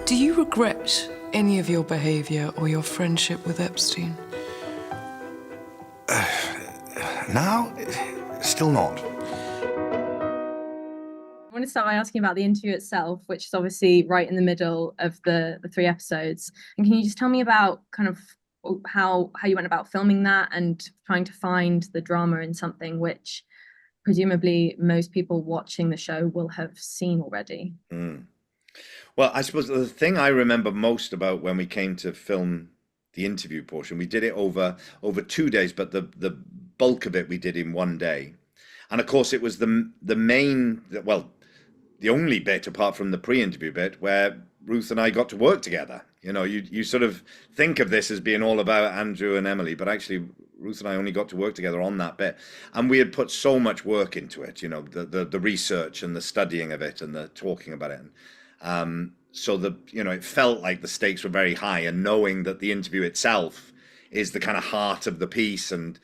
Do you regret any of your behaviour or your friendship with Epstein? Now, still not. I want to start by asking about the interview itself, which is obviously right in the middle of the 3 episodes. And can you just tell me about kind of how you went about filming that and trying to find the drama in something which presumably most people watching the show will have seen already? Well, I suppose the thing I remember most about when we came to film the interview portion, we did it over 2 days, but the bulk of it we did in one day. And of course, it was the main, well, the only bit apart from the pre-interview bit where Ruth and I got to work together. You know, you sort of think of this as being all about Andrew and Emily, but actually Ruth and I only got to work together on that bit. And we had put so much work into it, you know, the research and the studying of it and the talking about it. So it felt like the stakes were very high, and knowing that the interview itself is the kind of heart of the piece, and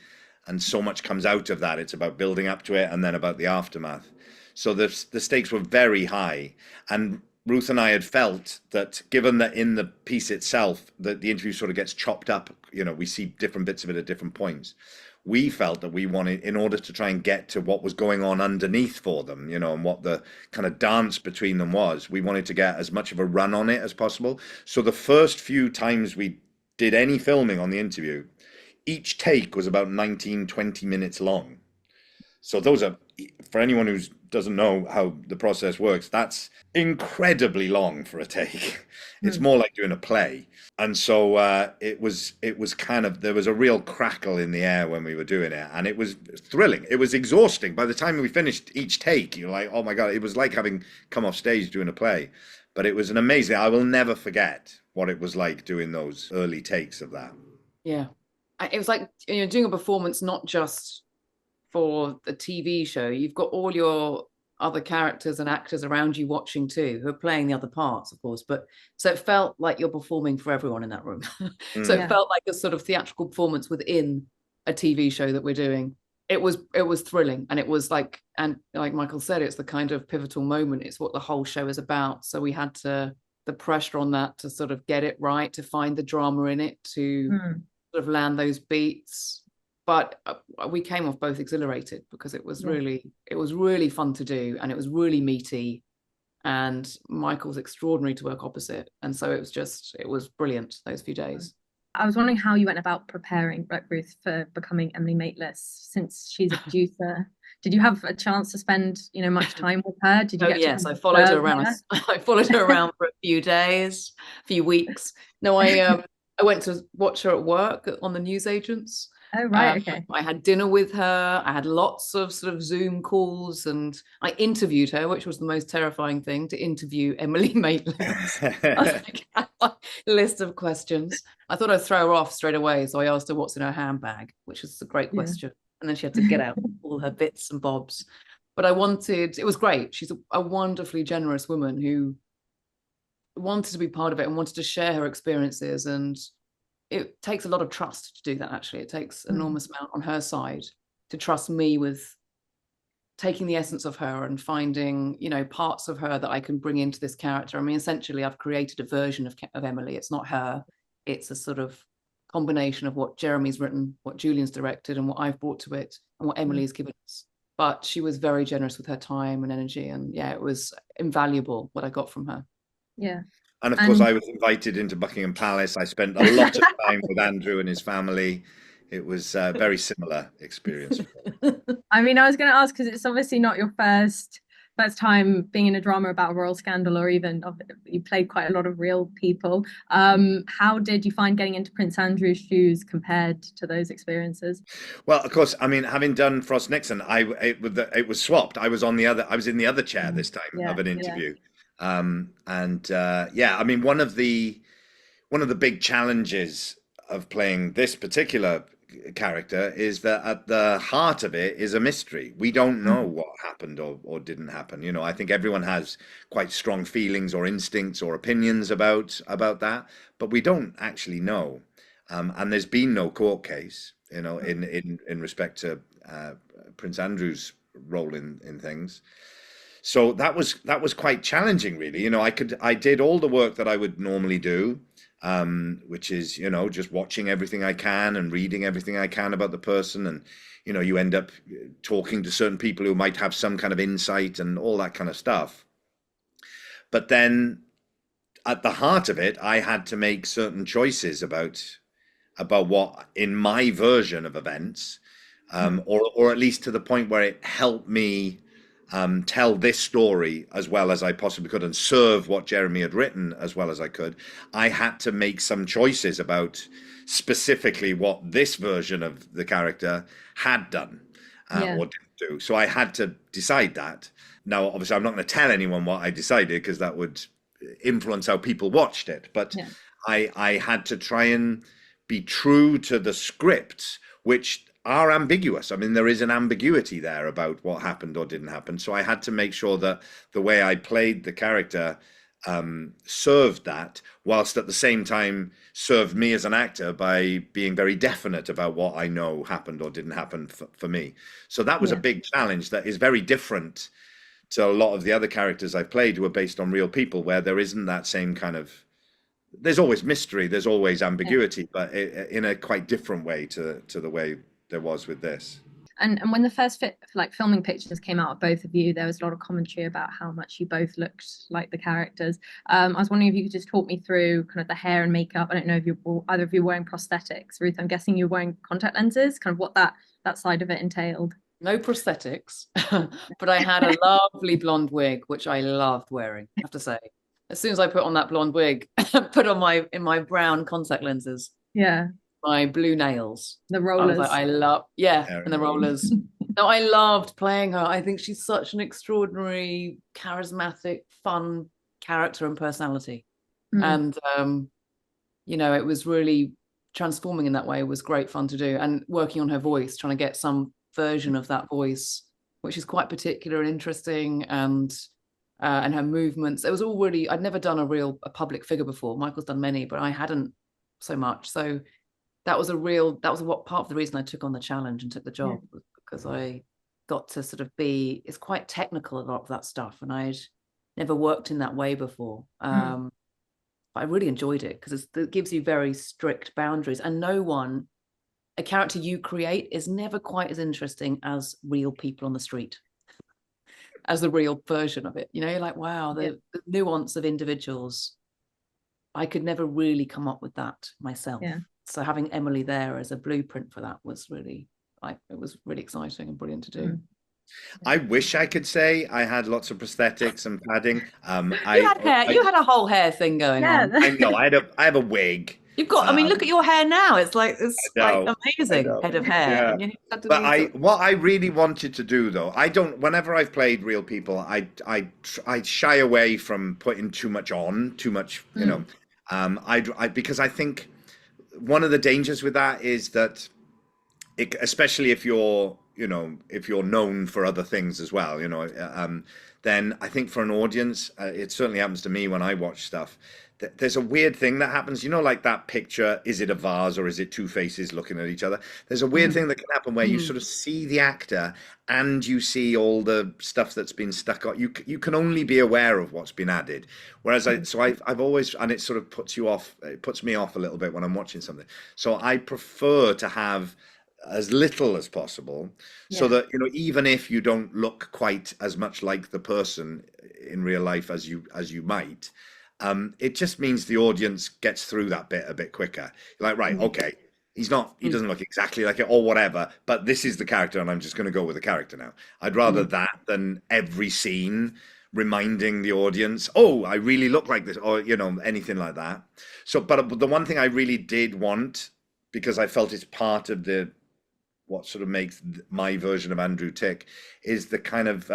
so much comes out of that. It's about building up to it and then about the aftermath. So the stakes were very high, and Ruth and I had felt that given that in the piece itself that the interview sort of gets chopped up, you know, we see different bits of it at different points. We felt that we wanted, in order to try and get to what was going on underneath for them, you know, and what the kind of dance between them was, we wanted to get as much of a run on it as possible. So the first few times we did any filming on the interview, each take was about 19, 20 minutes long. So those are, for anyone who doesn't know how the process works, that's incredibly long for a take. It's more like doing a play. And so it was kind of, there was a real crackle in the air when we were doing it, and it was thrilling. It was exhausting. By the time we finished each take, you're like, oh my God, it was like having come off stage doing a play. But it was an amazing, I will never forget what it was like doing those early takes of that. Yeah. It was like, you know, doing a performance, not just for the TV show, you've got all your other characters and actors around you watching too, who are playing the other parts, of course. But so it felt like you're performing for everyone in that room. So it felt like a sort of theatrical performance within a TV show that we're doing. It was thrilling, and it was like, and like Michael said, it's the kind of pivotal moment. It's what the whole show is about. So we had the pressure on that to sort of get it right, to find the drama in it, to sort of land those beats. But we came off both exhilarated because it was really fun to do, and it was really meaty, and Michael's extraordinary to work opposite. And so it was brilliant those few days. I was wondering how you went about preparing Ruth for becoming Emily Maitlis, since she's a producer. Did you have a chance to spend, you know, much time with her? Did you Yes, I followed her around. I followed her around for a few days, a few weeks. No, I went to watch her at work on the newsagents. Oh, right, okay. I had dinner with her. I had lots of sort of Zoom calls, and I interviewed her, which was the most terrifying thing, to interview Emily Maitlis. I was like, I had a list of questions. I thought I'd throw her off straight away, so I asked her what's in her handbag, which is a great question. And then she had to get out all her bits and bobs. But it was great. She's a wonderfully generous woman who wanted to be part of it and wanted to share her experiences, and it takes a lot of trust to do that. Actually, it takes an enormous amount on her side to trust me with taking the essence of her and finding, you know, parts of her that I can bring into this character. I mean, essentially, I've created a version of Emily. It's not her. It's a sort of combination of what Jeremy's written, what Julian's directed, and what I've brought to it, and what Emily's given us. But she was very generous with her time and energy, and yeah, it was invaluable what I got from her. Yeah. And of course, I was invited into Buckingham Palace. I spent a lot of time with Andrew and his family. It was a very similar experience. I mean, I was going to ask, because it's obviously not your first time being in a drama about a royal scandal, or even you played quite a lot of real people. How did you find getting into Prince Andrew's shoes compared to those experiences? Well, of course, I mean, having done Frost Nixon, it was swapped. I was in the other chair this time of an interview. I mean, one of the big challenges of playing this particular character is that at the heart of it is a mystery. We don't know what happened or didn't happen. You know, I think everyone has quite strong feelings or instincts or opinions about that, but we don't actually know. And there's been no court case, you know, in respect to Prince Andrew's role in things. So that was quite challenging, really. I did all the work that I would normally do, which is, just watching everything I can and reading everything I can about the person. And, you end up talking to certain people who might have some kind of insight and all that kind of stuff. But then at the heart of it, I had to make certain choices about what in my version of events, or at least to the point where it helped me tell this story as well as I possibly could and serve what Jeremy had written as well as I could. I had to make some choices about specifically what this version of the character had done or didn't do. So I had to decide that. Now, obviously, I'm not going to tell anyone what I decided because that would influence how people watched it. But I had to try and be true to the scripts, which are ambiguous. I mean, there is an ambiguity there about what happened or didn't happen. So I had to make sure that the way I played the character served that, whilst at the same time served me as an actor by being very definite about what I know happened or didn't happen for me. So that was a big challenge that is very different to a lot of the other characters I've played who are based on real people, where there isn't that same kind of, there's always mystery, there's always ambiguity, but in a quite different way to the way there was with this. And when the first filming pictures came out of both of you, there was a lot of commentary about how much you both looked like the characters. I was wondering if you could just talk me through kind of the hair and makeup. I don't know if either of you were wearing prosthetics. Ruth, I'm guessing you were wearing contact lenses, kind of what that side of it entailed. No prosthetics, but I had a lovely blonde wig, which I loved wearing, I have to say. As soon as I put on that blonde wig, put on my brown contact lenses. Yeah. My blue nails. The rollers. I love, and the rollers. No, I loved playing her. I think she's such an extraordinary, charismatic, fun character and personality. And, it was really transforming in that way. It was great fun to do. And working on her voice, trying to get some version of that voice, which is quite particular and interesting, and her movements. It was all really, I'd never done a public figure before. Michael's done many, but I hadn't so much. So that was what part of the reason I took on the challenge and took the job, because I got to sort of it's quite technical, a lot of that stuff, and I'd never worked in that way before. But I really enjoyed it because it gives you very strict boundaries, and a character you create is never quite as interesting as real people on the street, as the real version of it. You're like, wow, the nuance of individuals. I could never really come up with that myself. Yeah. So having Emily there as a blueprint for that was really, it was really exciting and brilliant to do. I wish I could say I had lots of prosthetics and padding. You had a whole hair thing going on. I know. I have a wig. You've got. Look at your hair now. It's like amazing head of hair. Yeah. But what I really wanted to do, though, whenever I've played real people, I shy away from putting too much on, because I think one of the dangers with that is that, especially if you're known for other things as well, then I think for an audience, it certainly happens to me when I watch stuff, there's a weird thing that happens, like that picture, is it a vase or is it two faces looking at each other? There's a weird thing that can happen where you sort of see the actor and you see all the stuff that's been stuck on. You can only be aware of what's been added. Whereas I've always, and it sort of puts me off a little bit when I'm watching something. So I prefer to have as little as possible, so that even if you don't look quite as much like the person in real life as you might, it just means the audience gets through that bit a bit quicker. You're like, right, okay, he doesn't look exactly like it or whatever, but this is the character and I'm just going to go with the character now. I'd rather that than every scene reminding the audience, oh, I really look like this, or anything like that. So, but the one thing I really did want, because I felt it's part of what sort of makes my version of Andrew tick, is the kind of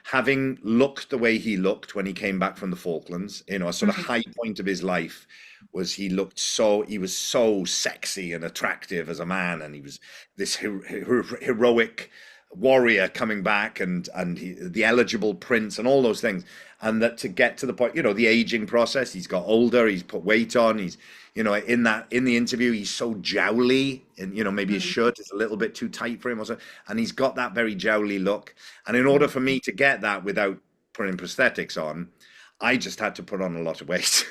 having looked the way he looked when he came back from the Falklands. A sort of high point of his life was he was so sexy and attractive as a man, and he was this heroic warrior coming back, and the eligible prince and all those things. And that to get to the point, the aging process, he's got older, he's put weight on, he's in the interview, he's so jowly, and maybe his shirt is a little bit too tight for him or so, and he's got that very jowly look. And in order for me to get that without putting prosthetics on, I just had to put on a lot of weight.